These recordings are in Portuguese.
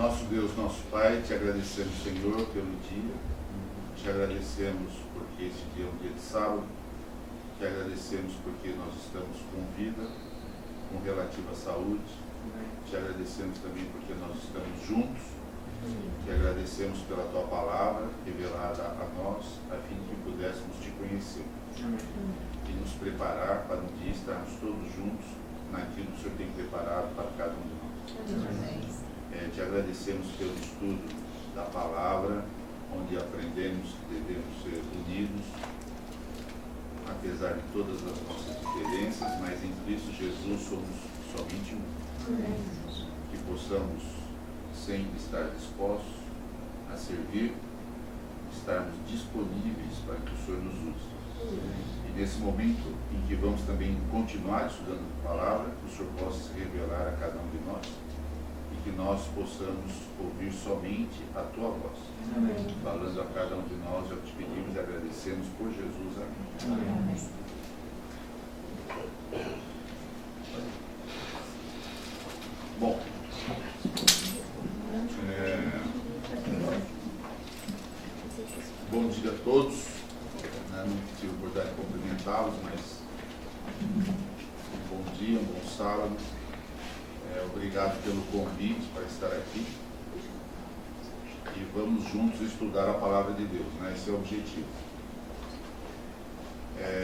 Nosso Deus, nosso Pai, te agradecemos, Senhor, pelo dia. Te agradecemos porque este dia é um dia de sábado. Te agradecemos porque nós estamos com vida, com relativa saúde. Te agradecemos também porque nós estamos juntos. Te agradecemos pela tua palavra revelada a nós, a fim de que pudéssemos te conhecer. E nos preparar para um dia estarmos todos juntos naquilo que o Senhor tem preparado para cada um de nós. Te agradecemos pelo estudo da palavra, onde aprendemos que devemos ser unidos, apesar de todas as nossas diferenças, mas em Cristo Jesus somos somente um. Que possamos sempre estar dispostos a servir, estarmos disponíveis para que o Senhor nos use. E nesse momento em que vamos também continuar estudando a palavra, que o Senhor possa se revelar a cada um de nós e que nós possamos ouvir somente a tua voz. Amém. Falando a cada um de nós, já te pedimos e agradecemos por Jesus. Amém. Amém. Bom, bom dia a todos. Não tive a oportunidade de cumprimentá-los, mas um bom dia, um bom sábado. Obrigado pelo convite para estar aqui. E vamos juntos estudar a palavra de Deus, né? Esse é o objetivo.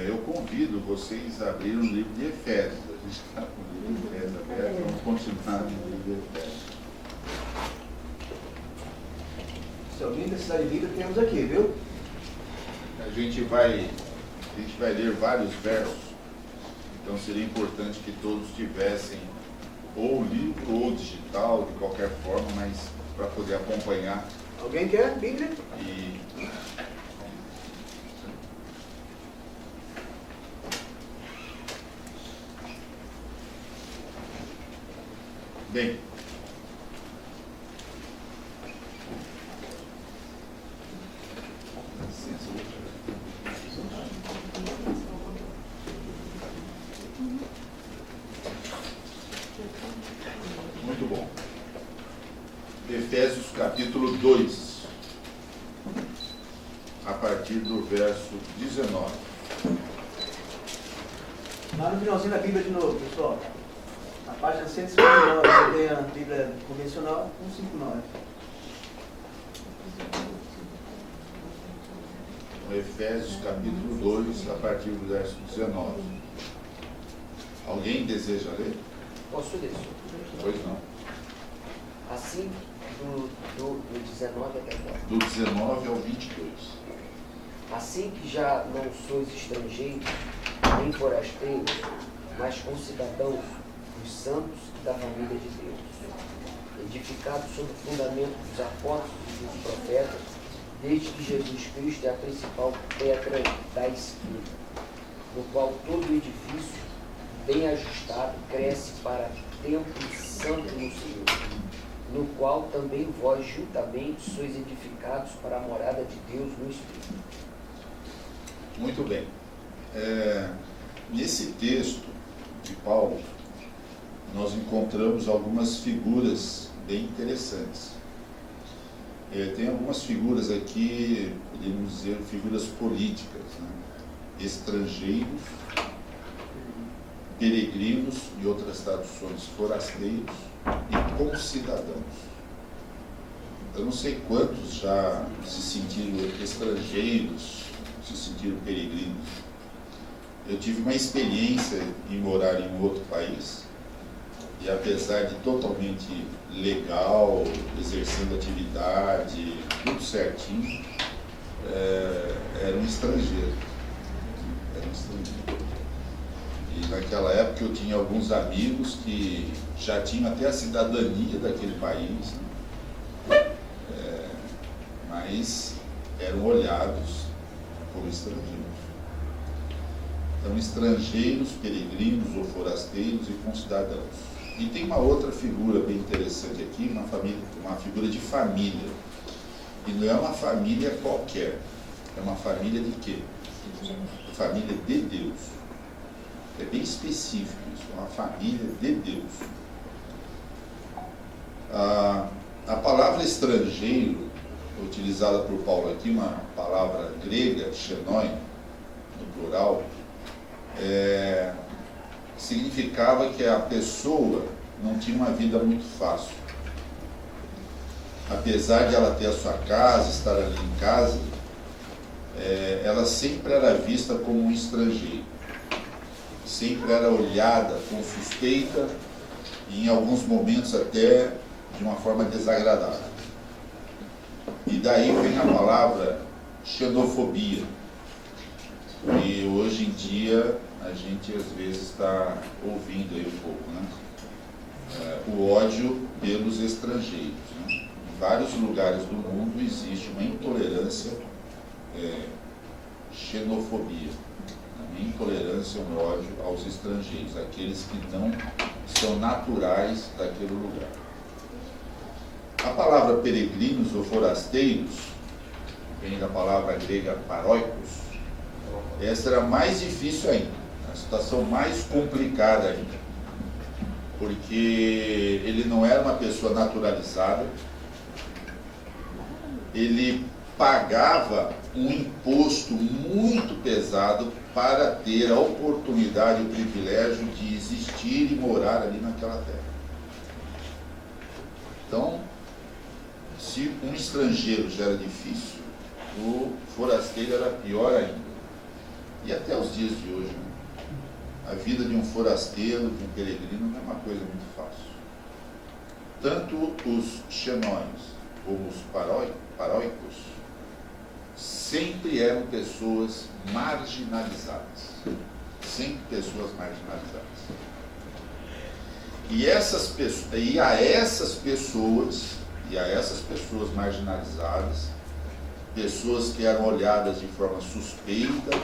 Eu convido vocês a abrir o livro de Efésios. A gente está com o livro de Efésios aberto, vamos continuar no livro de Efésios. Se alguém precisar de Bíblia, temos aqui, viu? A gente vai ler vários versos, então seria importante que todos tivessem ou livro ou digital, de qualquer forma, mas para poder acompanhar. Alguém quer Bíblia? Bem, muito bom. Efésios capítulo 2, a partir do verso 19. Lá no finalzinho da Bíblia de novo, pessoal. Na página 159, você tem a Bíblia convencional, 159. Efésios capítulo 2, a partir do verso 19. Alguém deseja ler? Posso ler? Pois não. Assim, do 19 até agora. Do 19 ao 22. Assim que já não sois estrangeiros, nem forasteiros, mas concidadãos dos santos e da família de Deus, edificados sobre o fundamento dos apóstolos e dos profetas, desde que Jesus Cristo é a principal pedra da esquina, no qual todo o edifício, bem ajustado, cresce para templo santo no Senhor, no qual também vós juntamente sois edificados para a morada de Deus no Espírito. Muito bem. Nesse texto de Paulo, nós encontramos algumas figuras bem interessantes. Tem algumas figuras aqui, podemos dizer, figuras políticas, né? Estrangeiros, peregrinos, e outras traduções, forasteiros e concidadãos. Eu não sei quantos já se sentiram estrangeiros, se sentiram peregrinos. Eu tive uma experiência em morar em um outro país, e apesar de totalmente legal, exercendo atividade, tudo certinho, era um estrangeiro. E naquela época eu tinha alguns amigos que já tinham até a cidadania daquele país, né? Mas eram olhados como estrangeiros. Então, estrangeiros, peregrinos ou forasteiros e concidadãos. E tem uma outra figura bem interessante aqui, uma figura de família. E não é uma família qualquer, é uma família de quê? Família de Deus. É bem específico isso, é uma família de Deus. A palavra palavra estrangeiro, utilizada por Paulo aqui, uma palavra grega, xenoi, no plural, significava que a pessoa não tinha uma vida muito fácil. Apesar de ela ter a sua casa, estar ali em casa, ela sempre era vista como um estrangeiro. Sempre era olhada com suspeita e em alguns momentos até de uma forma desagradável. E daí vem a palavra xenofobia. E hoje em dia a gente às vezes está ouvindo aí um pouco, né? O ódio pelos estrangeiros, né? Em vários lugares do mundo existe uma intolerância, xenofobia, uma intolerância, um ódio aos estrangeiros, aqueles que não são naturais daquele lugar. A palavra peregrinos ou forasteiros vem da palavra grega paroikos. Essa era mais difícil ainda, a situação mais complicada ainda, porque ele não era uma pessoa naturalizada, ele pagava um imposto muito pesado para ter a oportunidade e o privilégio de existir e morar ali naquela terra. Então, se um estrangeiro já era difícil, o forasteiro era pior ainda. E até os dias de hoje, né? A vida de um forasteiro, de um peregrino, não é uma coisa muito fácil. Tanto os xenóis como os paroicos sempre eram pessoas marginalizadas. Sempre pessoas marginalizadas. E a essas pessoas marginalizadas, pessoas que eram olhadas de forma suspeita,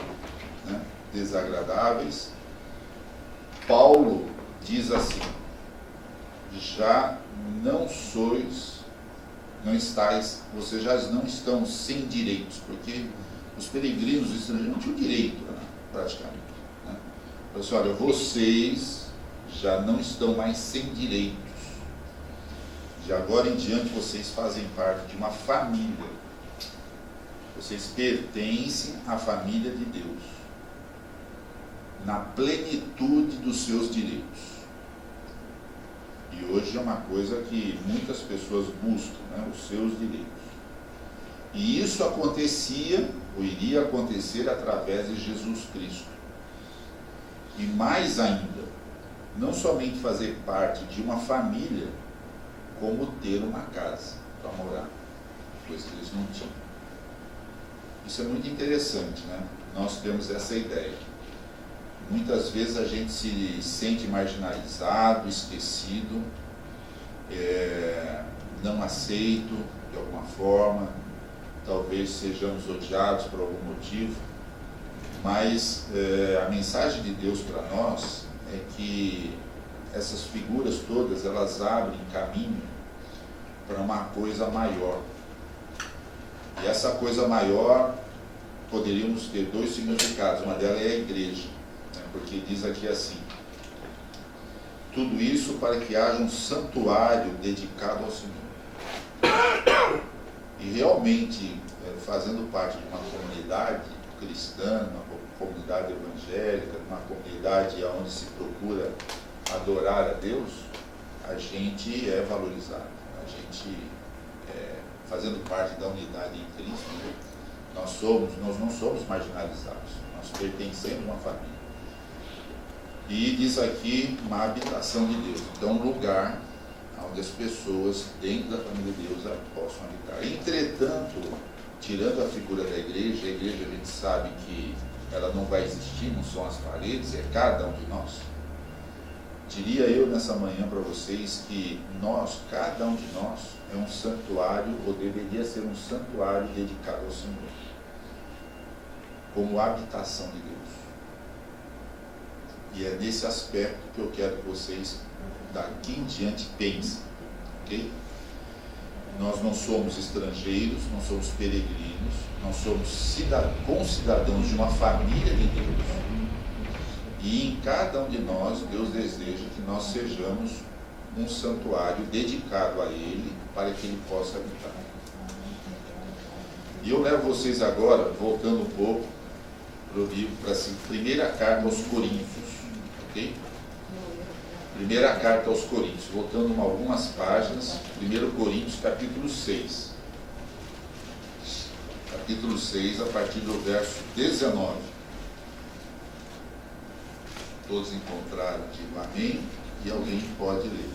né, desagradáveis, Paulo diz assim: vocês já não estão sem direitos, porque os peregrinos, os estrangeiros, não tinham direito, né, praticamente. Né? Então, assim, olha, vocês já não estão mais sem direitos. De agora em diante, vocês fazem parte de uma família. Vocês pertencem à família de Deus, na plenitude dos seus direitos. E hoje é uma coisa que muitas pessoas buscam, né, os seus direitos. E isso acontecia, ou iria acontecer, através de Jesus Cristo. E mais ainda, não somente fazer parte de uma família, como ter uma casa para morar, coisa que eles não tinham. Isso é muito interessante, né? Nós temos essa ideia. Muitas vezes a gente se sente marginalizado, esquecido, não aceito de alguma forma, talvez sejamos odiados por algum motivo, mas a mensagem de Deus para nós é que essas figuras todas, elas abrem caminho para uma coisa maior. E essa coisa maior, poderíamos ter dois significados. Uma delas é a igreja, né? Porque diz aqui assim: tudo isso para que haja um santuário dedicado ao Senhor. E realmente, fazendo parte de uma comunidade cristã, uma comunidade evangélica, uma comunidade onde se procura adorar a Deus, a gente é valorizado. A gente, fazendo parte da unidade em Cristo, nós não somos marginalizados, nós pertencemos a uma família. E diz aqui, uma habitação de Deus. Então, um lugar onde as pessoas dentro da família de Deus possam habitar. Entretanto, tirando a figura da igreja, a igreja, a gente sabe que ela não vai existir, não são as paredes, é cada um de nós. Diria eu nessa manhã para vocês que cada um de nós é um santuário, ou deveria ser um santuário dedicado ao Senhor, como habitação de Deus. E é nesse aspecto que eu quero que vocês, daqui em diante, pensem, ok? Nós não somos estrangeiros, não somos peregrinos, nós somos concidadãos de uma família de Deus. E em cada um de nós, Deus deseja que nós sejamos um santuário dedicado a Ele, para que Ele possa habitar. E eu levo vocês agora, voltando um pouco para o livro, para a primeira carta aos Coríntios, ok? Primeira carta aos Coríntios, voltando algumas páginas, 1 Coríntios, capítulo 6. Capítulo 6, a partir do verso 19. Todos encontraram, digo amém, e alguém pode ler.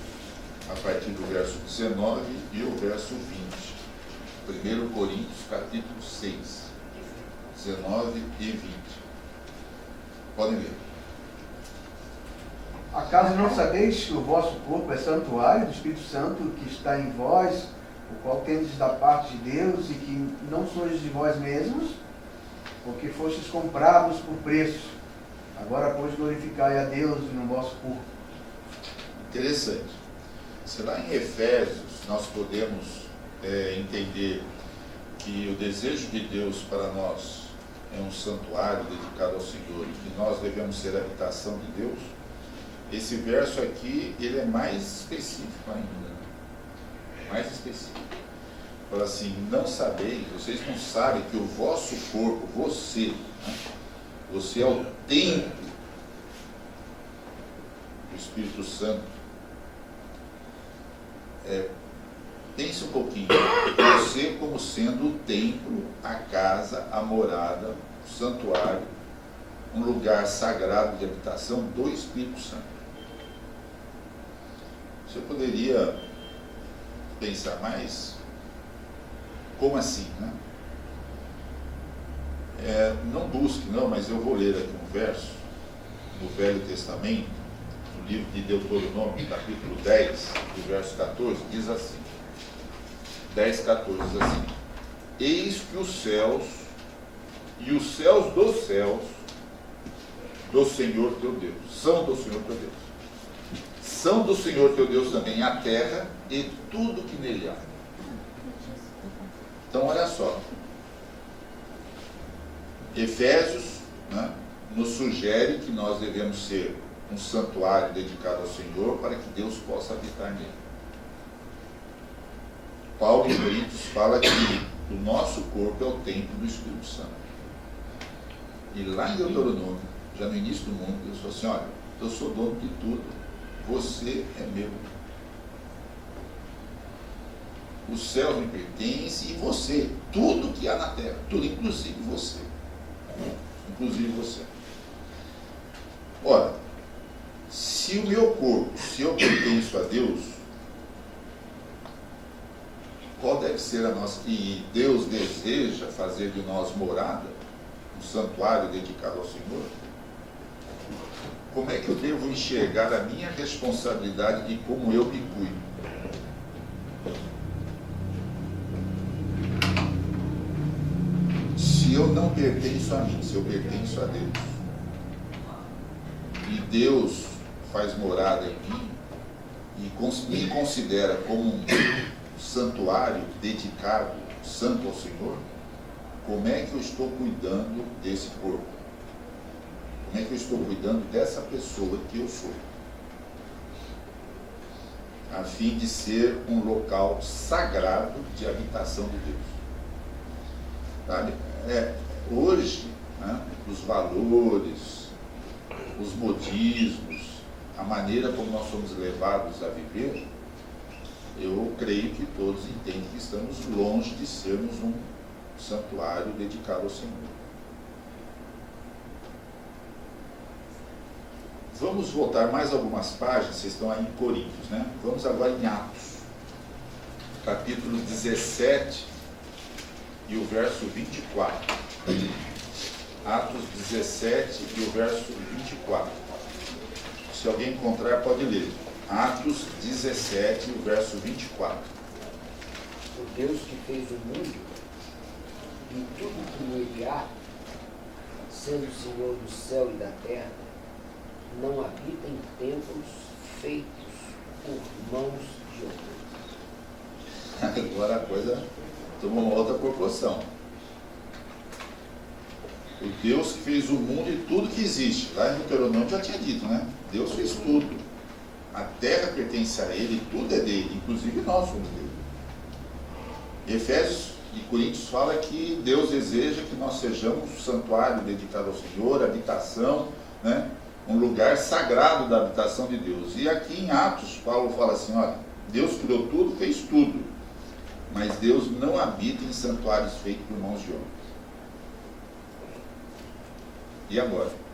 A partir do verso 19 e o verso 20. 1 Coríntios, capítulo 6, 19 e 20. Podem ler. Acaso não sabeis que o vosso corpo é santuário do Espírito Santo que está em vós, o qual tendes da parte de Deus, e que não sois de vós mesmos, porque fostes comprados por preço? Agora, pois, glorificai a Deus no vosso corpo. Interessante. Se lá em Efésios nós podemos entender que o desejo de Deus para nós é um santuário dedicado ao Senhor e que nós devemos ser a habitação de Deus, esse verso aqui ele é mais específico ainda, né? Mais específico. Fala assim: não sabeis, vocês não sabem que o vosso corpo, você, né? Você é o templo do Espírito Santo. Pense um pouquinho, você como sendo o templo, a casa, a morada, o santuário, um lugar sagrado de habitação do Espírito Santo. Você poderia pensar mais? Como assim, né? Não busque, não, mas eu vou ler aqui um verso do Velho Testamento, no livro de Deuteronômio, capítulo 10, do verso 14, diz assim: 10:14 diz assim: eis que os céus e os céus dos céus do Senhor teu Deus, são do Senhor teu Deus. São do Senhor teu Deus também a terra e tudo que nele há. Então, olha só. Efésios, né, nos sugere que nós devemos ser um santuário dedicado ao Senhor para que Deus possa habitar nele. Paulo em Coríntios fala que o nosso corpo é o templo do Espírito Santo. E lá em Deuteronômio, já no início do mundo, Deus falou assim: olha, eu sou dono de tudo, você é meu. O céu me pertence e você, tudo que há na terra, tudo, inclusive você. Inclusive você. Ora, se o meu corpo, se eu pertenço a Deus, qual deve ser a nossa... E Deus deseja fazer de nós morada, um santuário dedicado ao Senhor. Como é que eu devo enxergar a minha responsabilidade de como eu me cuido? Se eu não pertenço a mim, se eu pertenço a Deus, e Deus faz morada em mim, e me considera como um santuário dedicado, santo ao Senhor, como é que eu estou cuidando desse corpo? Como é que eu estou cuidando dessa pessoa que eu sou? A fim de ser um local sagrado de habitação de Deus. Sabe? Hoje, né, os valores, os modismos, a maneira como nós somos levados a viver, eu creio que todos entendem que estamos longe de sermos um santuário dedicado ao Senhor. Vamos voltar mais algumas páginas, vocês estão aí em Coríntios, né? Vamos agora em Atos, capítulo 17 e o verso 24. Atos 17 e o verso 24. Se alguém encontrar, pode ler. Atos 17 e o verso 24. O Deus que fez o mundo e tudo que nele há, sendo o Senhor do céu e da terra, não habita em templos feitos por mãos de homens. Agora a coisa tomou uma outra proporção. O Deus que fez o mundo e tudo que existe. Lá em Deuteronômio já tinha dito, né? Deus fez tudo. A terra pertence a Ele, tudo é dele, inclusive nós somos dele. Efésios e Coríntios fala que Deus deseja que nós sejamos um santuário dedicado ao Senhor, habitação, né? Um lugar sagrado da habitação de Deus. E aqui em Atos, Paulo fala assim, olha, Deus criou tudo, fez tudo, mas Deus não habita em santuários feitos por mãos de homens. E agora?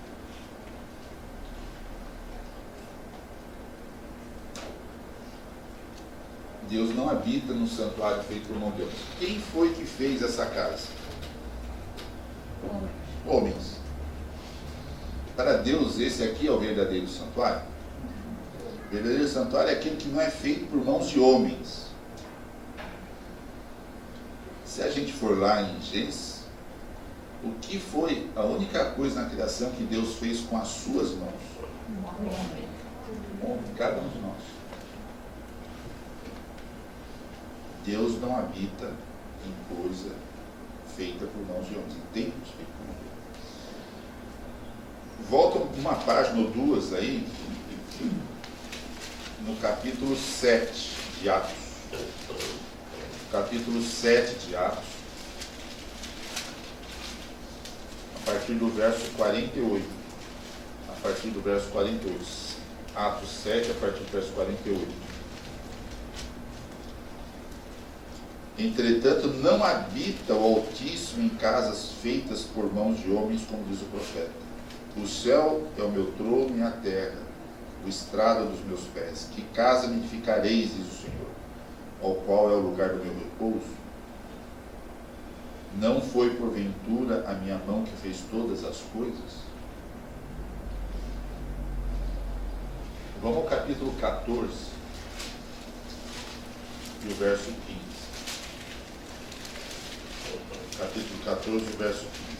Deus não habita no santuário feito por mão de homens. Quem foi que fez essa casa? Homens. Para Deus, esse aqui é o verdadeiro santuário. O verdadeiro santuário é aquele que não é feito por mãos de homens. Se a gente for lá em Gênesis, o que foi a única coisa na criação que Deus fez com as suas mãos? Cada um de nós. Deus não habita em coisa feita por mãos de homens, em templos feitos por mãos de homens. Volta uma página ou duas aí, no capítulo 7 de Atos. Capítulo 7 de Atos, a partir do verso 48. A partir do verso 48. Atos 7, a partir do verso 48. Entretanto, não habita o Altíssimo em casas feitas por mãos de homens, como diz o profeta. O céu é o meu trono e a terra, o estrado dos meus pés. Que casa me edificareis, diz o Senhor, ao qual é o lugar do meu repouso? Não foi porventura a minha mão que fez todas as coisas? Vamos ao capítulo 14 e o verso 15. Capítulo 14, verso 15.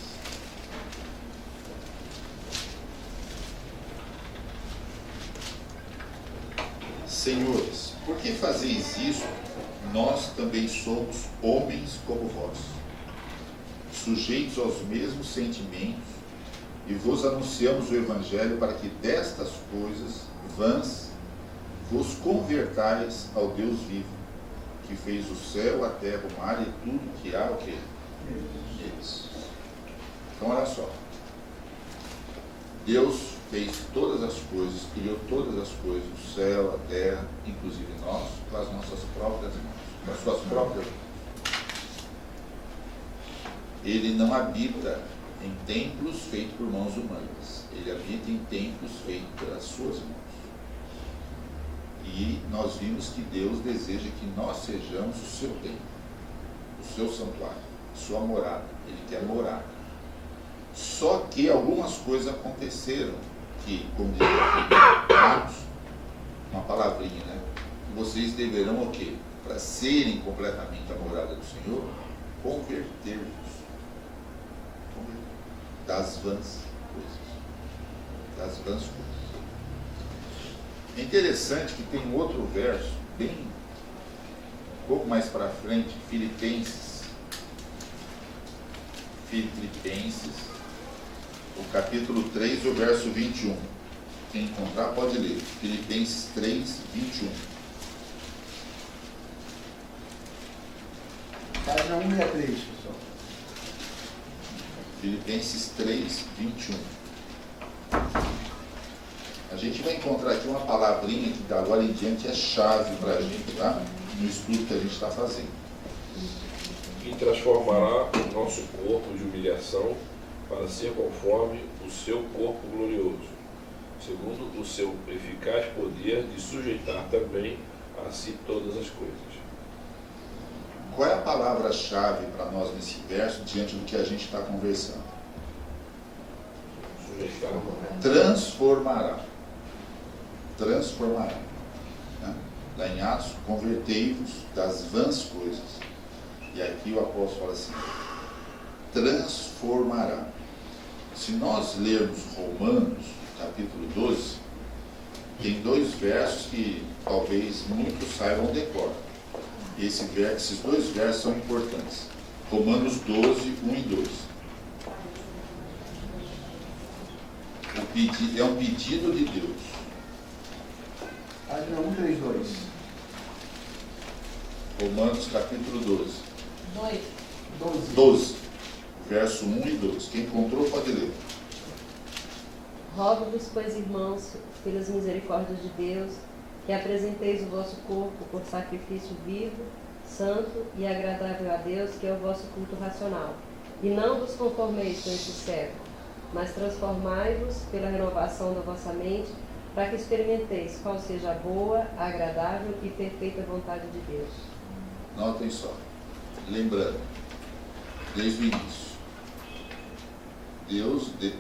Senhores, por que fazeis isso? Nós também somos homens como vós, sujeitos aos mesmos sentimentos, e vos anunciamos o Evangelho para que destas coisas vãs vos convertais ao Deus vivo, que fez o céu, a terra, o mar e tudo que há, o quê? Eles. Então, olha só. Deus fez todas as coisas, criou todas as coisas, o céu, a terra, inclusive nós, com as nossas próprias mãos, com as suas próprias mãos. Ele não habita em templos feitos por mãos humanas, ele habita em templos feitos pelas suas mãos. E nós vimos que Deus deseja que nós sejamos o seu templo, o seu santuário, a sua morada. Ele quer morar. Só que algumas coisas aconteceram que, como diz aqui, uma palavrinha, né? Vocês deverão o quê? Para serem completamente a morada do Senhor, converter-vos das vãs coisas. Das vãs coisas. É interessante que tem um outro verso, bem um pouco mais para frente, Filipenses, o capítulo 3, o verso 21. Quem encontrar pode ler. Filipenses 3, 21. Página 163, pessoal. Filipenses 3, 21. A gente vai encontrar aqui uma palavrinha que da agora em diante é chave para a gente, tá? No estudo que a gente está fazendo. E transformará o nosso corpo de humilhação para ser conforme o seu corpo glorioso, segundo o seu eficaz poder de sujeitar também a si todas as coisas. Qual é a palavra-chave para nós nesse verso, diante do que a gente está conversando? Sujeitar. Transformará. Transformará. Né? Lá em Atos, convertei-vos das vãs coisas. E aqui o apóstolo fala assim, transformará. Se nós lermos Romanos, capítulo 12, tem dois versos que talvez muitos saibam decor. Esses dois versos são importantes. Romanos 12, 1 e 2. É um pedido de Deus. Página 132. Romanos capítulo 12. 12. Verso 1 e 2. Quem encontrou pode ler. Rogo-vos, pois, irmãos, pelas misericórdias de Deus, que apresenteis o vosso corpo por sacrifício vivo, santo e agradável a Deus, que é o vosso culto racional. E não vos conformeis com esse século, mas transformai-vos pela renovação da vossa mente, para que experimenteis qual seja a boa, agradável e perfeita vontade de Deus. Notem só. Lembrando, desde o início,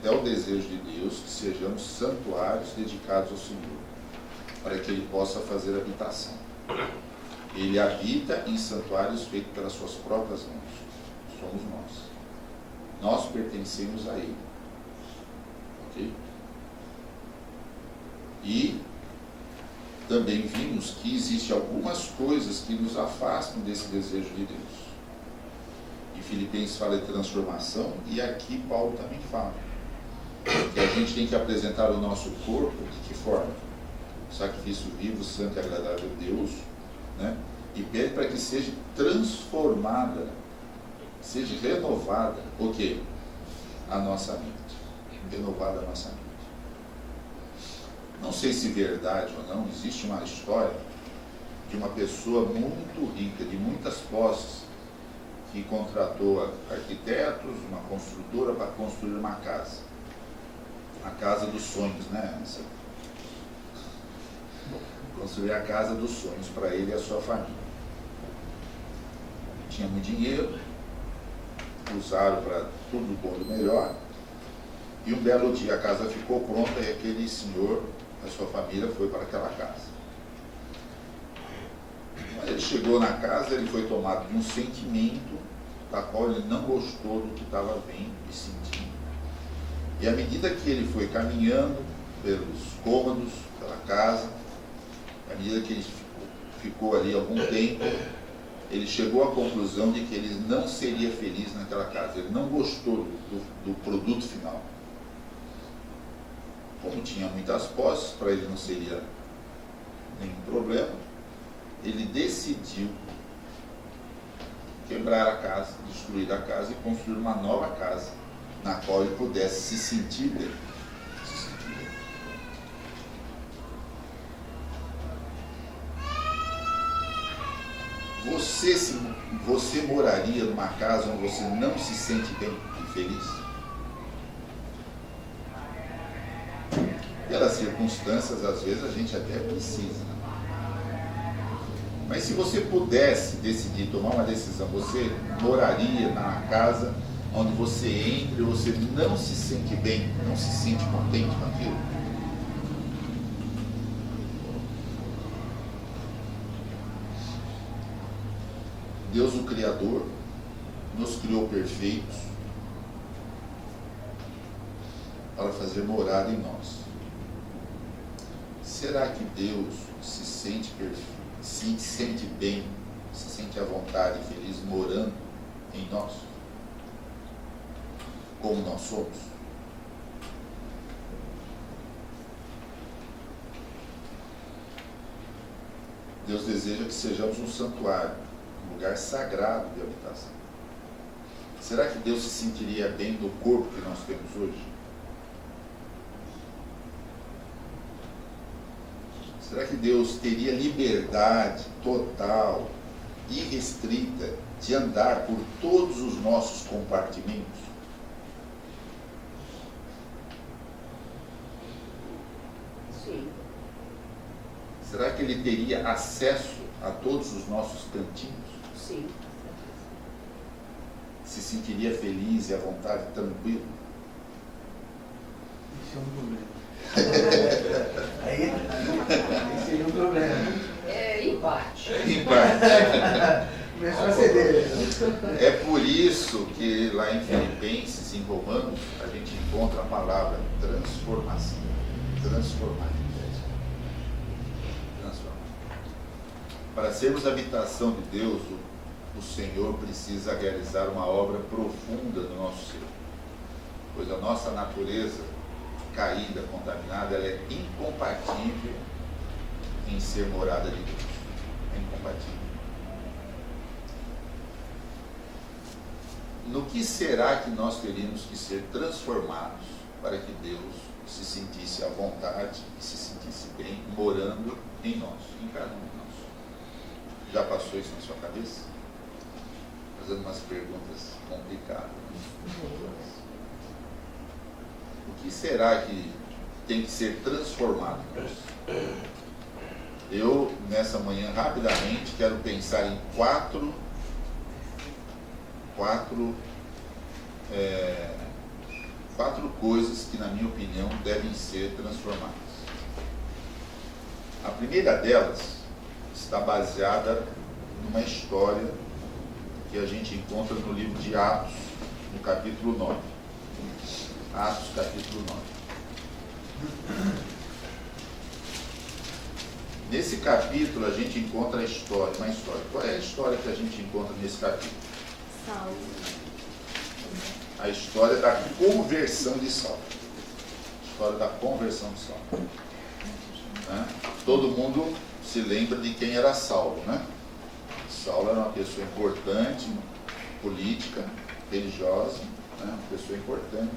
é o desejo de Deus que sejamos santuários dedicados ao Senhor, para que Ele possa fazer habitação. Ele habita em santuários feitos pelas suas próprias mãos. Somos nós. Nós pertencemos a Ele. Ok? E também vimos que existem algumas coisas que nos afastam desse desejo de Deus. Em Filipenses fala de transformação, e aqui Paulo também fala que a gente tem que apresentar o nosso corpo de que forma? Sacrifício vivo, santo e agradável a Deus, né? E pede para que seja transformada, seja renovada, o quê? A nossa mente. Renovada a nossa mente. Não sei se verdade ou não, existe uma história de uma pessoa muito rica, de muitas posses, que contratou arquitetos, uma construtora para construir uma casa. A casa dos sonhos, né? Construir a casa dos sonhos para ele e a sua família. Tinha muito dinheiro, usaram para tudo bom e melhor, e um belo dia a casa ficou pronta e aquele senhor, a sua família, foi para aquela casa. Quando ele chegou na casa, ele foi tomado de um sentimento da qual ele não gostou do que estava vendo e sentindo. E à medida que ele foi caminhando pelos cômodos, pela casa, à medida que ele ficou ali algum tempo, ele chegou à conclusão de que ele não seria feliz naquela casa. Ele não gostou do produto final. Como tinha muitas posses, para ele não seria nenhum problema, ele decidiu quebrar a casa, destruir a casa e construir uma nova casa, na qual ele pudesse se sentir bem. Você moraria numa casa onde você não se sente bem e feliz? Pelas circunstâncias, às vezes a gente até precisa. Mas se você pudesse decidir, tomar uma decisão, você moraria na casa onde você entra e você não se sente bem, não se sente contente com aquilo? Deus, o Criador, nos criou perfeitos para fazer morada em nós. Será que Deus se sente perfeito, se sente bem, se sente à vontade e feliz morando em nós? Como nós somos? Deus deseja que sejamos um santuário, um lugar sagrado de habitação. Será que Deus se sentiria bem do corpo que nós temos hoje? Será que Deus teria liberdade total, irrestrita, de andar por todos os nossos compartimentos? Sim. Será que Ele teria acesso a todos os nossos cantinhos? Sim. Se sentiria feliz e à vontade, tranquilo? Isso é um problema. Aí seria um problema. Em parte. Em parte. Começou a ceder. É por isso que lá em Filipenses, em Romanos, a gente encontra a palavra transformação. Transformar. Para sermos a habitação de Deus, o Senhor precisa realizar uma obra profunda no nosso ser. Pois a nossa natureza caída, contaminada, ela é incompatível em em ser morada de Deus. É incompatível. No que será que nós teríamos que ser transformados para que Deus se sentisse à vontade e se sentisse bem morando em nós, em cada um de nós? Já passou isso na sua cabeça? Fazendo umas perguntas complicadas. O que será que tem que ser transformado em nós? Eu, nessa manhã, rapidamente, quero pensar em quatro coisas que, na minha opinião, devem ser transformadas. A primeira delas está baseada numa história que a gente encontra no livro de Atos, no capítulo 9. Atos, capítulo 9. Nesse capítulo a gente encontra uma história. Qual é a história que a gente encontra nesse capítulo? Saulo. A história da conversão de Saulo. A história da conversão de Saulo. Né? Todo mundo se lembra de quem era Saulo, né? Saulo era uma pessoa importante, política, religiosa, né? Uma pessoa importante,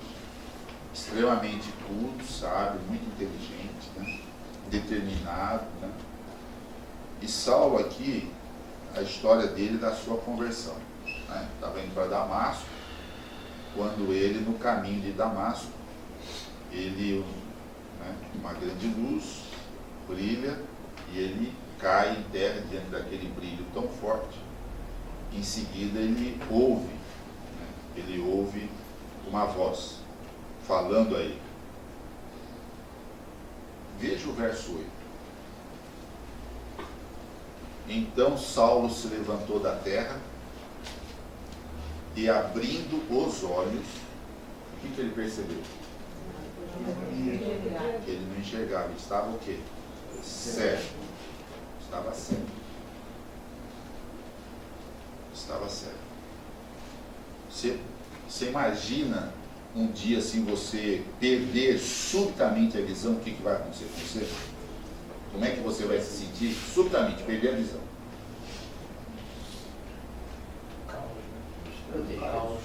extremamente culto, sábio, muito inteligente, né? Determinado, né? E Saulo aqui, a história dele da sua conversão, né? Estava indo para Damasco, quando ele, no caminho de Damasco, ele, né, uma grande luz brilha e ele cai em terra diante daquele brilho tão forte. Em seguida ele ouve, né, ele ouve uma voz falando a ele. Veja o verso 8. Então Saulo se levantou da terra e, abrindo os olhos, o que ele percebeu? Ele não enxergava, ele estava o quê? Cego. Estava cego. Estava cego. Você imagina um dia assim você perder subitamente a visão, o que vai acontecer com você? Como é que você vai se sentir subitamente, perder a visão? Caos.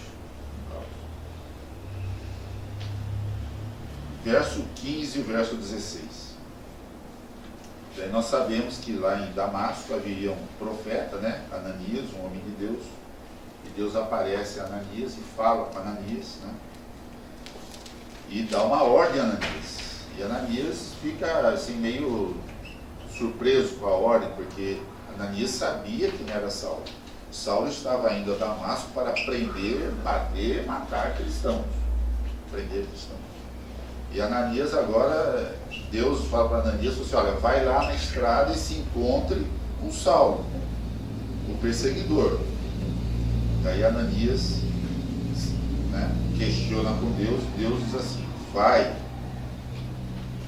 Verso 15 e verso 16. Daí nós sabemos que lá em Damasco haveria um profeta, né? Ananias, um homem de Deus. E Deus aparece a Ananias e fala com Ananias, né? E dá uma ordem a Ananias. E Ananias fica assim meio surpreso com a ordem, porque Ananias sabia quem era Saulo. Saulo estava indo a Damasco para prender, bater, matar cristãos. Prender cristãos. E Ananias agora, Deus fala para Ananias assim, olha, vai lá na estrada e se encontre com Saulo, o perseguidor. Daí Ananias, né, questiona com Deus, Deus diz assim, vai,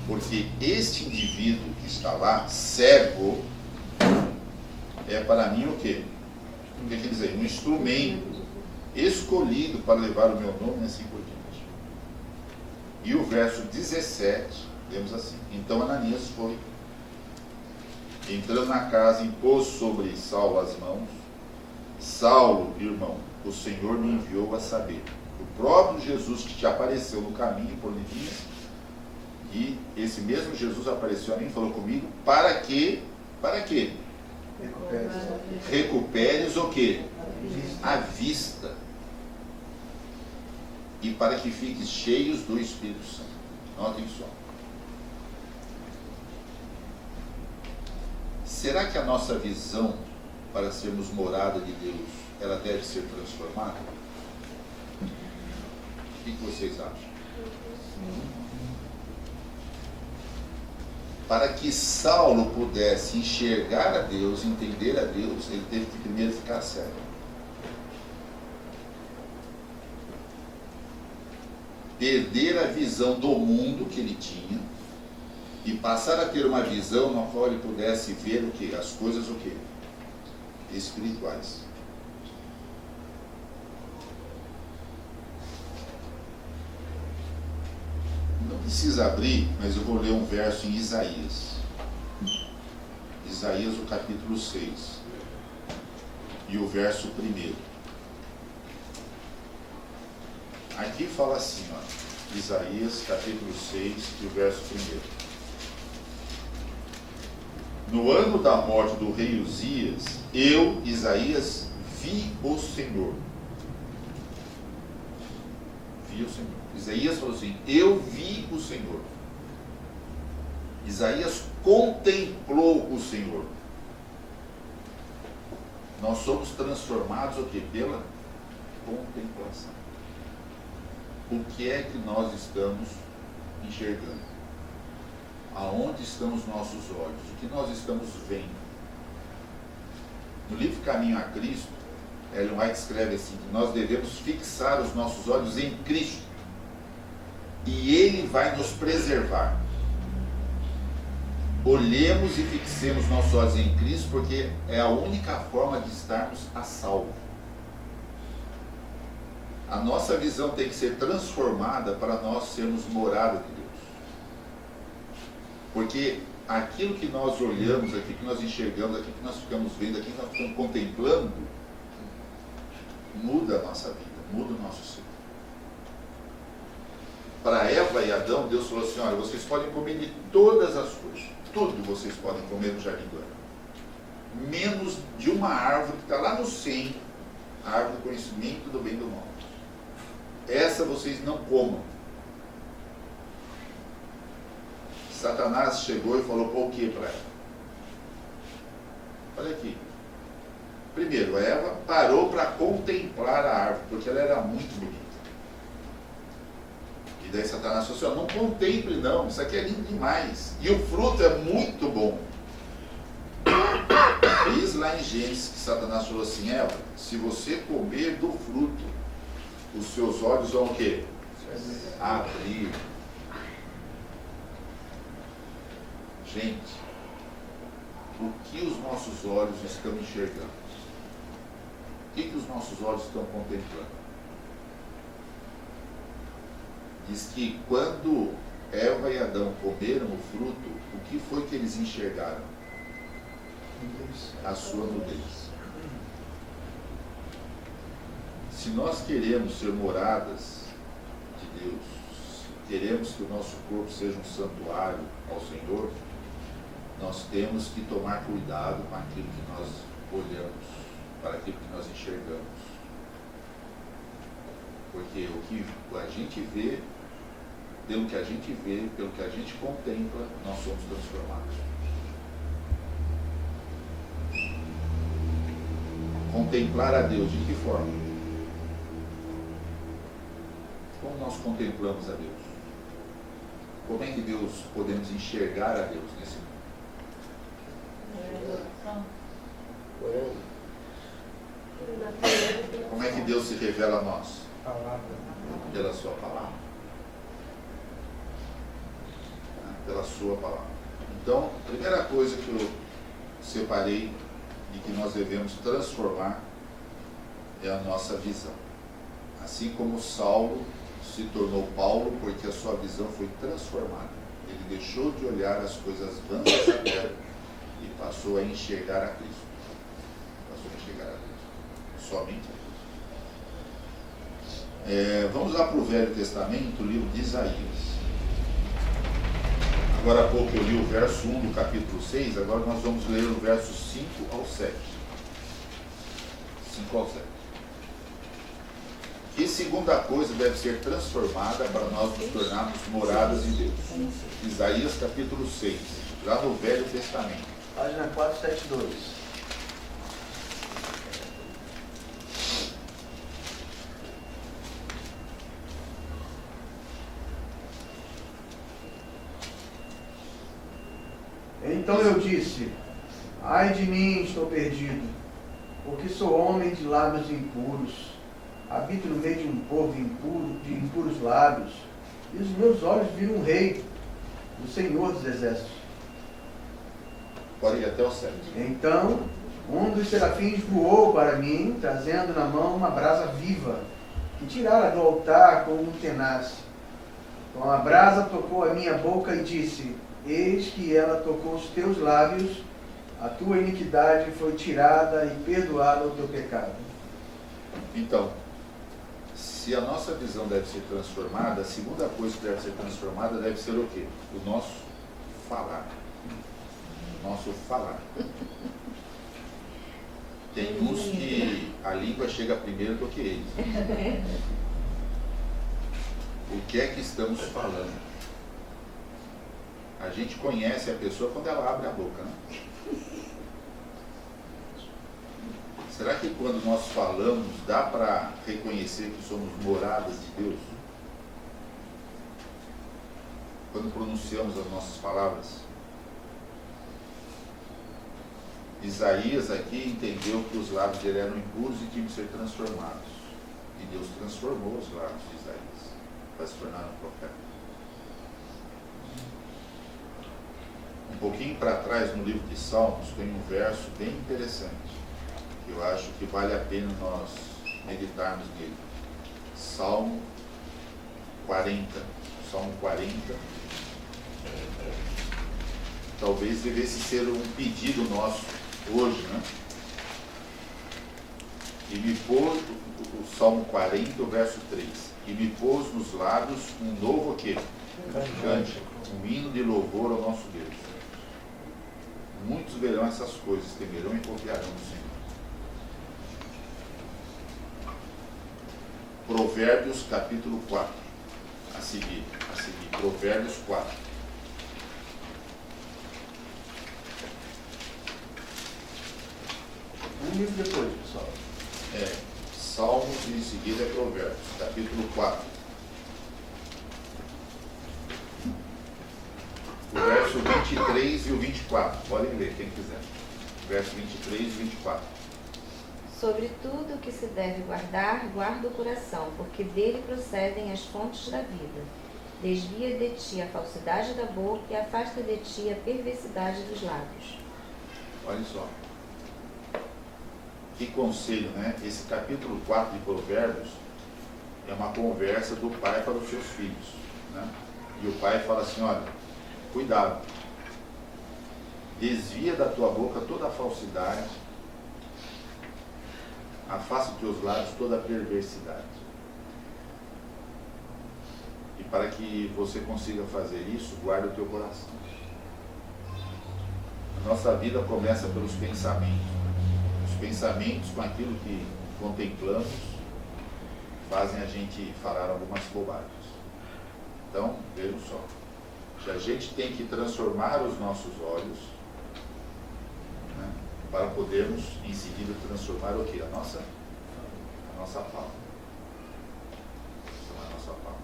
porque este indivíduo que está lá, cego, é para mim o quê? O que quer dizer? Um instrumento escolhido para levar o meu nome e assim por diante. E o verso 17, lemos assim, então Ananias foi, entrando na casa, impôs sobre Saulo as mãos. Saulo, irmão, o Senhor me enviou a saber, o próprio Jesus que te apareceu no caminho por onde vinhas, e esse mesmo Jesus apareceu a mim e falou comigo, para quê? Recuperes o quê? A vista. E para que fiques cheios do Espírito Santo. Notem só. Será que a nossa visão para sermos morada de Deus, ela deve ser transformada? O que vocês acham? Para que Saulo pudesse enxergar a Deus, entender a Deus, ele teve que primeiro ficar cego. Perder a visão do mundo que ele tinha e passar a ter uma visão na qual ele pudesse ver o que? As coisas o que? Espirituais. Não precisa abrir, mas eu vou ler um verso em Isaías. Isaías, o capítulo 6, e o verso 1. Aqui fala assim, ó, Isaías, capítulo 6, e o verso 1. No ano da morte do rei Uzias, eu, Isaías, vi o Senhor. Vi o Senhor. Isaías falou assim, eu vi o Senhor. Isaías contemplou o Senhor. Nós somos transformados o quê? Pela contemplação. O que é que nós estamos enxergando? Aonde estão os nossos olhos? O que nós estamos vendo? No livro Caminho a Cristo, Ellen White escreve assim, que nós devemos fixar os nossos olhos em Cristo. E Ele vai nos preservar. Olhemos e fixemos nossos olhos em Cristo, porque é a única forma de estarmos a salvo. A nossa visão tem que ser transformada para nós sermos morada de Deus. Porque aquilo que nós olhamos, aquilo que nós enxergamos, aquilo que nós ficamos vendo, aquilo que nós ficamos contemplando, muda a nossa vida, muda o nosso ser. Para Eva e Adão, Deus falou assim, olha, vocês podem comer de todas as coisas. Tudo vocês podem comer no jardim do Éden. Menos de uma árvore que está lá no centro, a árvore do conhecimento do bem e do mal. Essa vocês não comam. Satanás chegou e falou o que para ela? Olha aqui. Primeiro, Eva parou para contemplar a árvore, porque ela era muito bonita. E daí Satanás falou assim, não contemple não, isso aqui é lindo demais. E o fruto é muito bom. Diz lá em Gênesis que Satanás falou assim, Eva, se você comer do fruto, os seus olhos vão o quê? Abrir. Gente, o que os nossos olhos estão enxergando? O que os nossos olhos estão contemplando? Diz que quando Eva e Adão comeram o fruto, o que foi que eles enxergaram? A sua nudez. Se nós queremos ser moradas de Deus, queremos que o nosso corpo seja um santuário ao Senhor, nós temos que tomar cuidado com aquilo que nós olhamos, para aquilo que nós enxergamos. Porque o que a gente vê, pelo que a gente vê, pelo que a gente contempla, nós somos transformados. Contemplar a Deus, de que forma? Como nós contemplamos a Deus? Como é que Deus, podemos enxergar a Deus nesse mundo? Orando. Como é que Deus se revela a nós? Pela sua palavra. Pela sua palavra. Então, a primeira coisa que eu separei e que nós devemos transformar é a nossa visão. Assim como Saulo se tornou Paulo, porque a sua visão foi transformada. Ele deixou de olhar as coisas vãs dessa terra e passou a enxergar a Cristo. Passou a enxergar a Cristo. Somente a Cristo. Vamos lá para o Velho Testamento, o livro de Isaías. Agora há pouco eu li o verso 1 do capítulo 6, agora nós vamos ler o verso 5 ao 7. 5 ao 7. Que segunda coisa deve ser transformada para nós nos tornarmos moradas de Deus? Isaías capítulo 6, lá no Velho Testamento. Página 472. Então eu disse, ai de mim, estou perdido, porque sou homem de lábios impuros, habito no meio de um povo impuro, de impuros lábios, e os meus olhos viram um rei, o Senhor dos Exércitos. Pode ir até o 7. Então, um dos serafins voou para mim, trazendo na mão uma brasa viva, que tirara do altar com um tenaz. Com a brasa tocou a minha boca e disse, eis que ela tocou os teus lábios, a tua iniquidade foi tirada e perdoada o teu pecado. Então, se a nossa visão deve ser transformada, a segunda coisa que deve ser transformada deve ser o quê? O nosso falar. O nosso falar. Tem uns que a língua chega primeiro do que eles. O que é que estamos falando? A gente conhece a pessoa quando ela abre a boca, né? Será que quando nós falamos, dá para reconhecer que somos moradas de Deus? Quando pronunciamos as nossas palavras? Isaías aqui entendeu que os lábios dele eram impuros e tinham que ser transformados. E Deus transformou os lábios de Isaías para se tornar um profeta. Um pouquinho para trás, no livro de Salmos, tem um verso bem interessante, que eu acho que vale a pena nós meditarmos nele. Salmo 40. Salmo 40. Talvez devesse ser um pedido nosso hoje, né? E me pôs, o Salmo 40, o verso 3. E me pôs nos lábios um novo o quê? Cântico, um hino de louvor ao nosso Deus. Muitos verão essas coisas, temerão e confiarão no Senhor. Provérbios capítulo 4. A seguir. Provérbios 4. Um livro depois, pessoal. Salmos e em seguida é Provérbios, capítulo 4. O verso 23 e o 24. Podem ler, quem quiser. Verso 23 e 24. Sobre tudo o que se deve guardar, guarda o coração, porque dele procedem as fontes da vida. Desvia de ti a falsidade da boca e afasta de ti a perversidade dos lábios. Olha só. Que conselho, né? Esse capítulo 4 de Provérbios é uma conversa do pai para os seus filhos, né? E o pai fala assim, olha, cuidado. Desvia da tua boca toda a falsidade. Afasta dos teus lábios toda a perversidade. E para que você consiga fazer isso, guarda o teu coração. A nossa vida começa pelos pensamentos. Os pensamentos, com aquilo que contemplamos, fazem a gente falar algumas bobagens. Então, vejam só. A gente tem que transformar os nossos olhos, né, para podermos em seguida transformar o quê? A nossa fala. A nossa fala.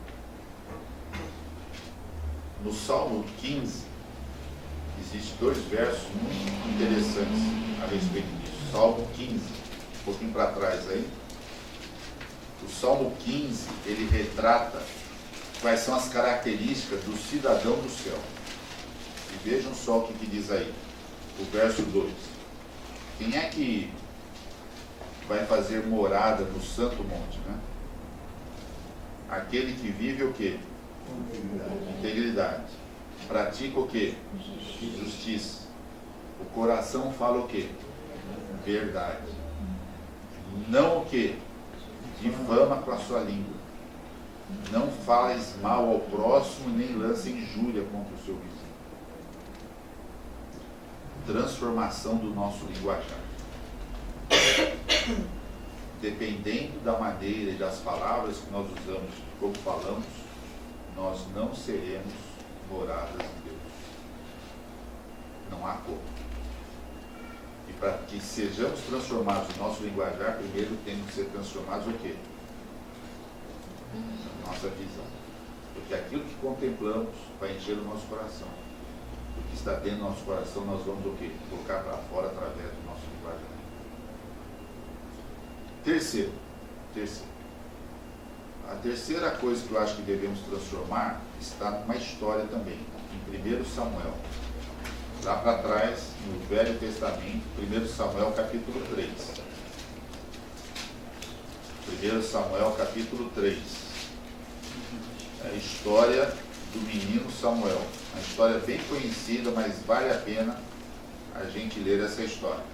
No Salmo 15 existem dois versos muito interessantes a respeito disso. Salmo 15, um pouquinho para trás aí. O Salmo 15, ele retrata quais são as características do cidadão do céu. E vejam só o que diz aí, o verso 2. Quem é que vai fazer morada no santo monte, né? Aquele que vive o quê? Integridade. Pratica o quê? Justiça. O coração fala o quê? Verdade. Não o quê? Difama com a sua língua. Não faz mal ao próximo, nem lança injúria contra o seu vizinho. Transformação do nosso linguajar. Dependendo da maneira e das palavras que nós usamos, como falamos, nós não seremos moradas de Deus. Não há como. E para que sejamos transformados no nosso linguajar, primeiro temos que ser transformados o quê? Nossa visão. Porque aquilo que contemplamos vai encher o nosso coração. O que está dentro do nosso coração nós vamos o quê? Colocar para fora através do nosso linguajar. Terceiro. A terceira coisa que eu acho que devemos transformar está numa história também. Em 1 Samuel. Lá para trás, no Velho Testamento, 1 Samuel capítulo 3. 1 Samuel capítulo 3. É a história do menino Samuel. Uma história bem conhecida, mas vale a pena a gente ler essa história.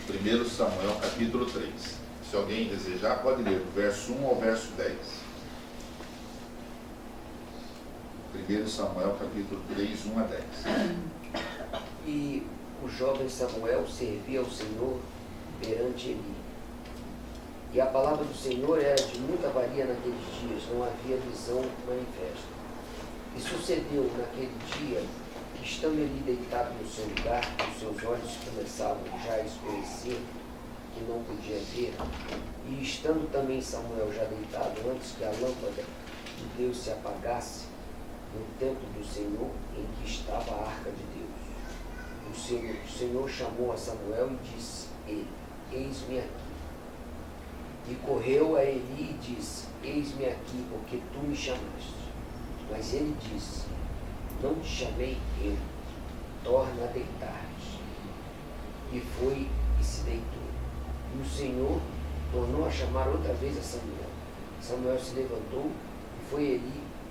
1 Samuel capítulo 3. Se alguém desejar, pode ler do verso 1 ao verso 10. 1 Samuel capítulo 3, 1 a 10. E o jovem Samuel servia ao Senhor perante Eli. E a palavra do Senhor era de muita valia naqueles dias, não havia visão manifesta. E sucedeu naquele dia que, estando Eli deitado no seu lugar, os seus olhos começavam já a escurecer, que não podia ver, e estando também Samuel já deitado antes que a lâmpada de Deus se apagasse, no templo do Senhor em que estava a arca de Deus. O Senhor chamou a Samuel e disse ele: eis-me aqui. E correu a Eli e disse: eis-me aqui, porque tu me chamaste. Mas ele disse: não te chamei eu, torna a deitar-te. E foi e se deitou. E o Senhor tornou a chamar outra vez a Samuel. Samuel se levantou e foi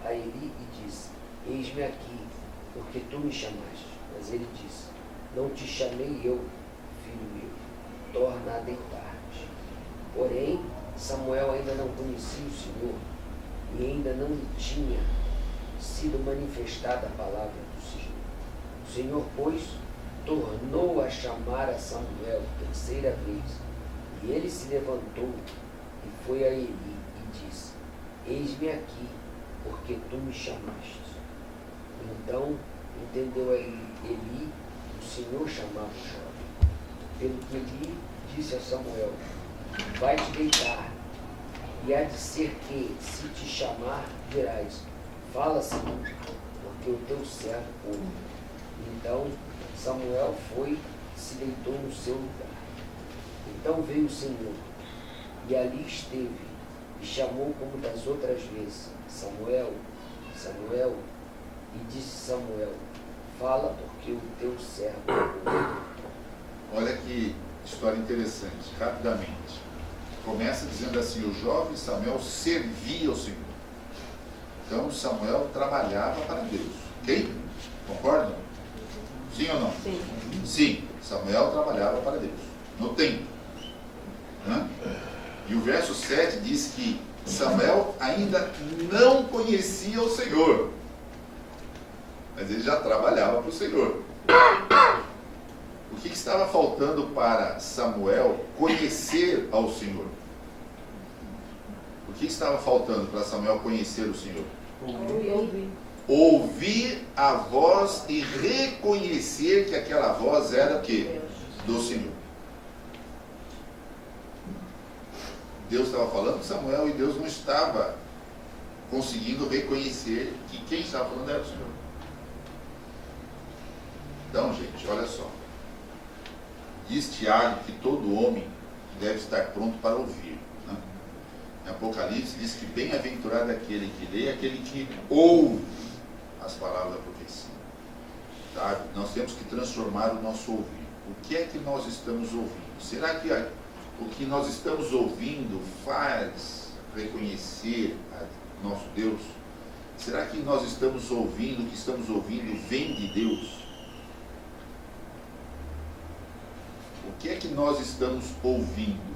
a Eli e disse: eis-me aqui, porque tu me chamaste. Mas ele disse: não te chamei eu, filho meu, torna a deitar-te. Porém, Samuel ainda não conhecia o Senhor, e ainda não lhe tinha sido manifestada a palavra do Senhor. O Senhor, pois, tornou a chamar a Samuel terceira vez, e ele se levantou e foi a Eli e disse: eis-me aqui, porque tu me chamaste. Então entendeu a Eli que o Senhor chamava o jovem. Pelo que Eli disse a Samuel: vai-te deitar, e há de ser que, se te chamar, dirás: fala, Senhor, porque o teu servo ouve. Então Samuel foi e se deitou no seu lugar. Então veio o Senhor, e ali esteve, e chamou como das outras vezes: Samuel, Samuel. E disse Samuel: fala, porque o teu servo ouve. Olha que história interessante, rapidamente. Começa dizendo assim: o jovem Samuel servia ao Senhor. Então Samuel trabalhava para Deus. Ok? Concordam? Sim ou não? Sim. Sim, Samuel trabalhava para Deus. No templo. E o verso 7 diz que Samuel ainda não conhecia o Senhor, mas ele já trabalhava para o Senhor. O que estava faltando para Samuel conhecer ao Senhor? O que estava faltando para Samuel conhecer o Senhor? Ouvir a voz e reconhecer que aquela voz era o quê? Do Senhor. Deus estava falando com Samuel e Deus não estava conseguindo reconhecer que quem estava falando era o Senhor. Então, gente, olha só. Diz Tiago que todo homem deve estar pronto para ouvir. Né? Em Apocalipse diz que bem-aventurado é aquele que lê, aquele que ouve as palavras da profecia. Tá? Nós temos que transformar o nosso ouvir. O que é que nós estamos ouvindo? Será que o que nós estamos ouvindo faz reconhecer a nosso Deus? Será que nós estamos ouvindo, o que estamos ouvindo vem de Deus? O que é que nós estamos ouvindo?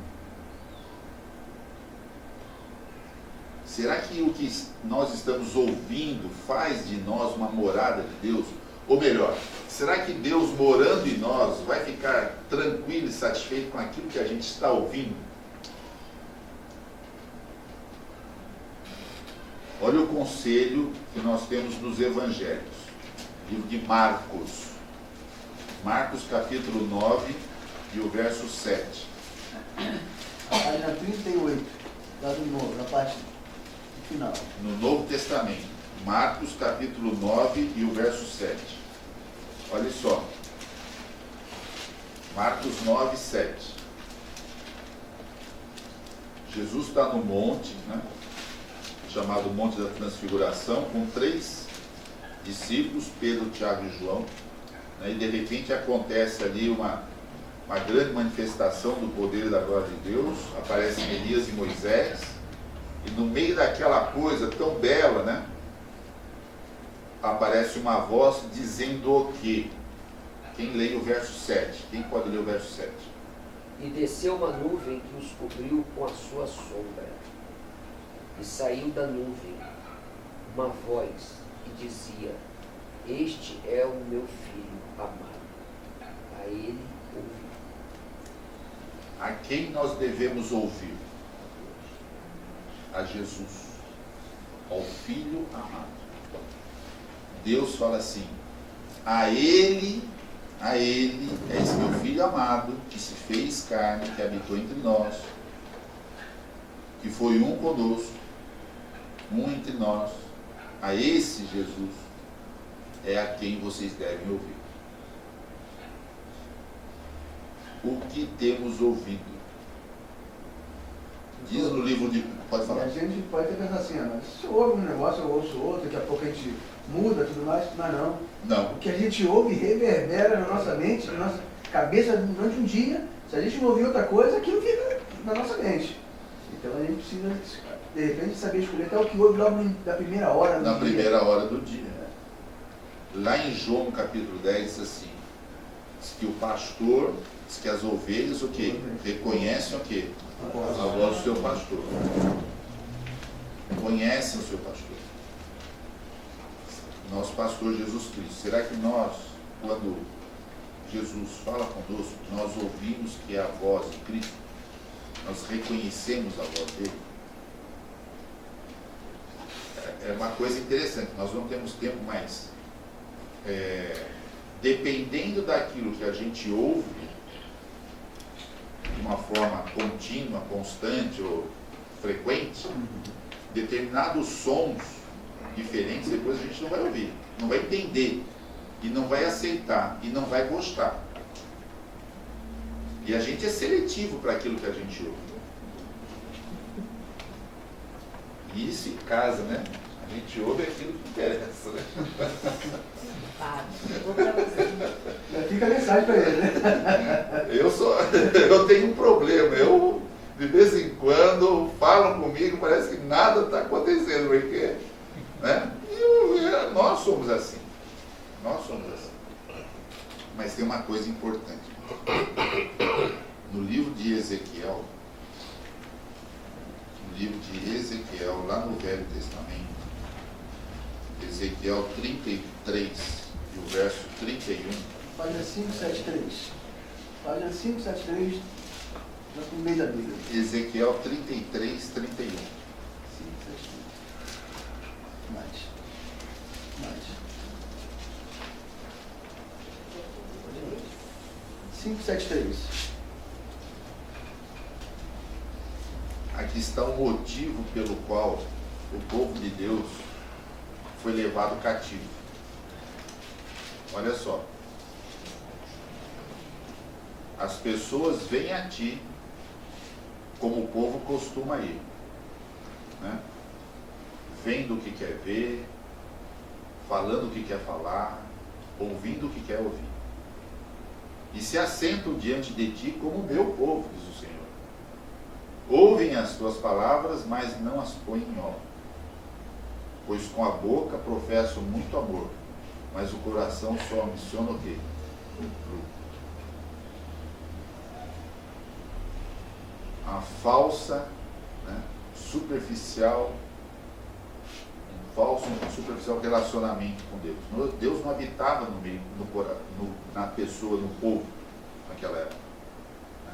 Será que o que nós estamos ouvindo faz de nós uma morada de Deus? Ou melhor, será que Deus morando em nós vai ficar tranquilo e satisfeito com aquilo que a gente está ouvindo? Olha o conselho que nós temos nos Evangelhos. Livro de Marcos. Marcos capítulo 9 e o verso 7. A página 38, lá do novo, na parte final. No Novo Testamento. Marcos capítulo 9 e o verso 7. Olha só. Marcos 9, 7. Jesus está no monte, né, chamado Monte da Transfiguração, com 3 discípulos, Pedro, Tiago e João. Né, e de repente acontece ali uma grande manifestação do poder e da glória de Deus. Aparecem Elias e Moisés. E no meio daquela coisa tão bela, né, aparece uma voz dizendo o quê? Quem lê o verso 7? Quem pode ler o verso 7? E desceu uma nuvem que os cobriu com a sua sombra. E saiu da nuvem uma voz que dizia: Este é o meu filho amado. A ele ouvi. A quem nós devemos ouvir? A Jesus, ao Filho amado. Deus fala assim: a Ele, é esse meu Filho amado, que se fez carne, que habitou entre nós, que foi um conosco, um entre nós, a esse Jesus é a quem vocês devem ouvir. O que temos ouvido? Diz no livro de... Pode E falar. a gente pode ter pensado assim, mas se ouve um negócio, eu ouço outro, daqui a pouco a gente muda tudo mais, mas não. Não. O que a gente ouve reverbera na nossa mente, na nossa cabeça durante um dia. Se a gente não ouvir outra coisa, aquilo fica na nossa mente. Então a gente precisa, de repente, saber escolher até o que ouve logo na primeira hora do Na dia. primeira hora do dia. Lá em João capítulo 10 diz assim, diz que o pastor, diz que as ovelhas o quê? Reconhecem o quê? A voz do seu pastor. Conhecem o seu pastor. Nosso pastor Jesus Cristo. Será que nós, quando Jesus fala conosco, nós ouvimos que é a voz de Cristo? Nós reconhecemos a voz dele? É uma coisa interessante, nós não temos tempo mais. Dependendo daquilo que a gente ouve, de uma forma contínua, constante ou frequente, determinados sons diferentes depois a gente não vai ouvir, não vai entender, e não vai aceitar, e não vai gostar. E a gente é seletivo para aquilo que a gente ouve. E isso em casa, né? A gente ouve aquilo que interessa, né? Vou pra você. Já fica a mensagem para ele, né? Eu tenho um problema. Eu, de vez em quando, falam comigo, parece que nada está acontecendo, porque, né? Nós somos assim. Nós somos assim. Mas tem uma coisa importante. No livro de Ezequiel, lá no Velho Testamento, Ezequiel 33, e o verso 31. Página 573. Página 573, no meio da Bíblia. Ezequiel 33, 31. 573. Mais. 573. Aqui está o motivo pelo qual o povo de Deus foi levado cativo. Olha só. As pessoas vêm a ti como o povo costuma ir, né? Vendo o que quer ver, falando o que quer falar, ouvindo o que quer ouvir. E se assentam diante de ti como o meu povo, diz o Senhor. Ouvem as tuas palavras, mas não as põem em obra. Pois com a boca professam muito amor, mas o coração só ambiciona o quê? O lucro. A falsa, né, superficial, um falso, superficial relacionamento com Deus. Deus não habitava no meio, na pessoa, no povo, naquela época. Né?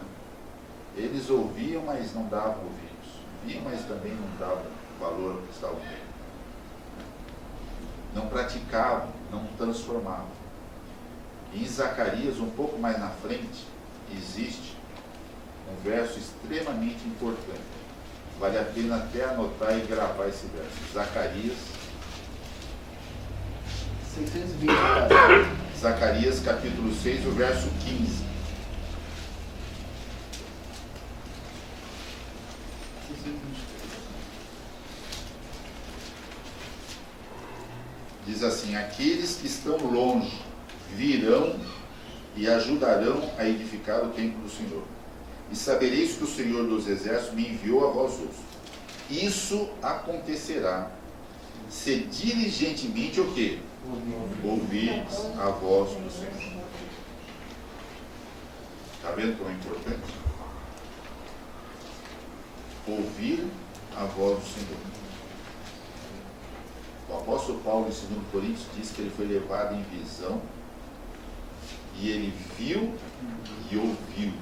Eles ouviam, mas não davam ouvidos. Viam, mas também não davam valor ao que estavam vendo. Não praticavam, não transformavam. Em Zacarias, um pouco mais na frente, existe um verso extremamente importante. Vale a pena até anotar e gravar esse verso. Zacarias 620, cara. Zacarias capítulo 6, o verso 15. Diz assim: aqueles que estão longe virão e ajudarão a edificar o templo do Senhor. E sabereis que o Senhor dos Exércitos me enviou a vós outros. Isso acontecerá se diligentemente o quê? ouvides a voz do Senhor. Está vendo como é importante? Ouvir a voz do Senhor. O apóstolo Paulo, em 2 Coríntios, diz que ele foi levado em visão e ele viu e ouviu.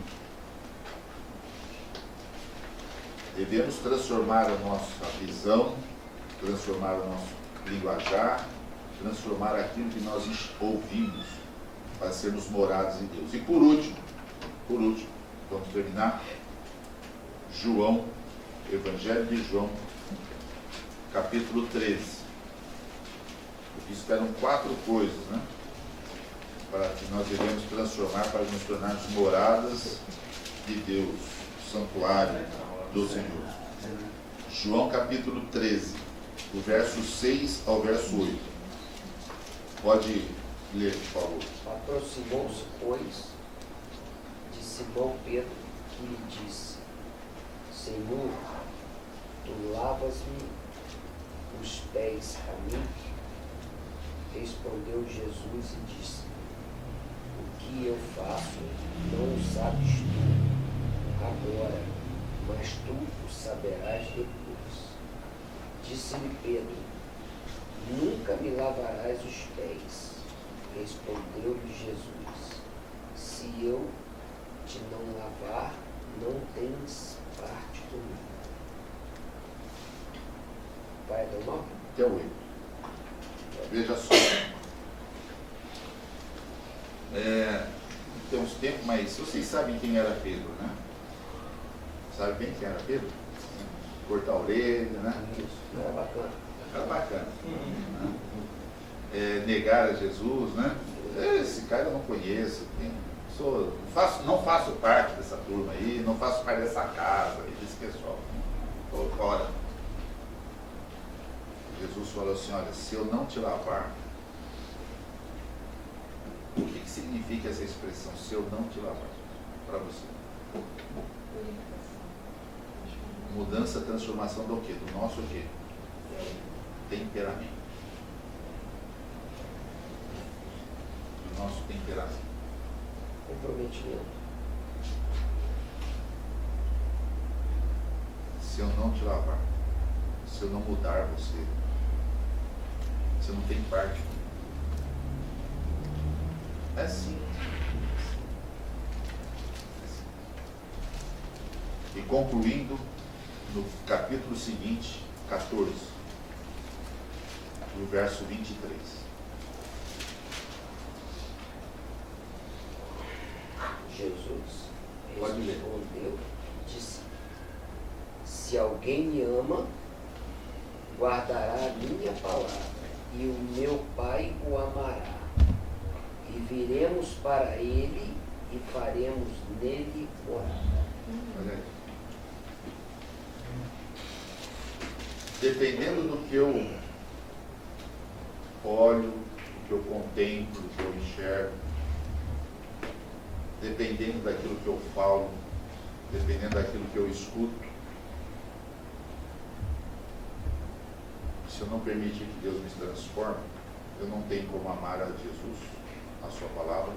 Devemos transformar a nossa visão, transformar o nosso linguajar, transformar aquilo que nós ouvimos para sermos morados em Deus. E por último, vamos terminar, João, Evangelho de João, capítulo 13. Isso eram 4 coisas, né? Para que nós devemos transformar, para nos tornarmos moradas de Deus, santuário do Senhor. João capítulo 13, do verso 6 ao verso 8. Pode ler, por favor. Aproximou-se, pois, de Simão Pedro, que lhe disse: Senhor, tu lavas-me os pés a mim? Respondeu Jesus e disse: O que eu faço não o sabes tu agora, mas tu o saberás depois. Disse-lhe Pedro: Nunca me lavarás os pés. Respondeu-lhe Jesus: Se eu te não lavar, não tens parte comigo. Vai até o 9? Até o 8. Veja só. Tem uns tempos, mas vocês sabem quem era Pedro, né? Sabe bem quem era Pedro? Cortar a orelha, né? Isso, era bacana. Era bacana. Negar a Jesus, né? Esse cara eu não conheço. Não faço parte dessa turma aí, não faço parte dessa casa, desse pessoal. Estou fora. Jesus falou assim: olha, se eu não te lavar, o que significa essa expressão, se eu não te lavar, para você? Mudança, transformação do quê? Do nosso quê? Temperamento. Do nosso temperamento. Comprometimento. Se eu não te lavar, se eu não mudar você não tem parte. É assim. E concluindo, no capítulo seguinte, 14, no verso 23. Jesus Pode ler. respondeu e disse: Se alguém me ama, guardará a minha palavra, e o meu Pai o amará. E viremos para ele e faremos nele morada. Olha aí. Dependendo do que eu olho, do que eu contemplo, do que eu enxergo, dependendo daquilo que eu falo, dependendo daquilo que eu escuto, se eu não permitir que Deus me transforme, eu não tenho como amar a Jesus, a sua palavra,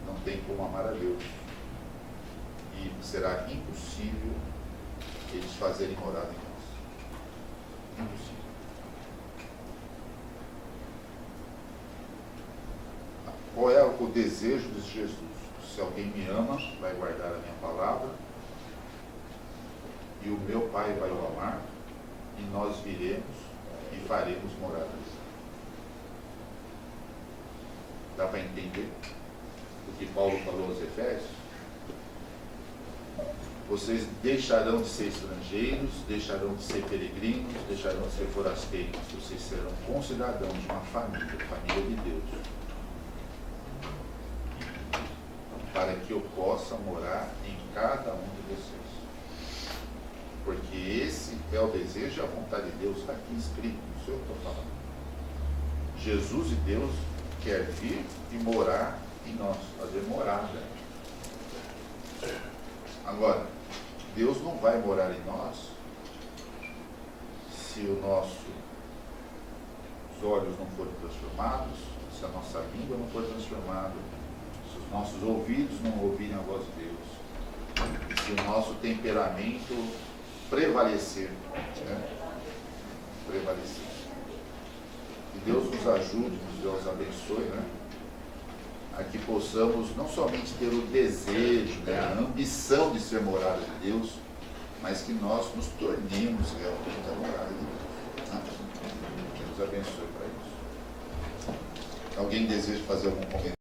não tenho como amar a Deus. E será impossível eles fazerem morada em nós. Impossível. Qual é o desejo de Jesus? Se alguém me ama, vai guardar a minha palavra, e o meu Pai vai o amar, e nós viremos e faremos morada. Dá para entender o que Paulo falou aos Efésios? Vocês deixarão de ser estrangeiros, deixarão de ser peregrinos, deixarão de ser forasteiros. Vocês serão concidadãos de uma família de Deus. Para que eu possa morar em cada um de vocês. Porque esse é o desejo e a vontade de Deus, está aqui escrito, não sei o que eu estou falando. Jesus e Deus quer vir e morar em nós, fazer morada. Agora, Deus não vai morar em nós se o nosso nossos olhos não forem transformados, se a nossa língua não for transformada, se os nossos ouvidos não ouvirem a voz de Deus, e se o nosso temperamento prevalecer, né? Prevalecer. Que Deus nos ajude, que Deus abençoe, né? A que possamos não somente ter o desejo, né? A ambição de ser morada de Deus, mas que nós nos tornemos realmente a morada de Deus. Né? Que Deus abençoe para isso. Alguém deseja fazer algum comentário?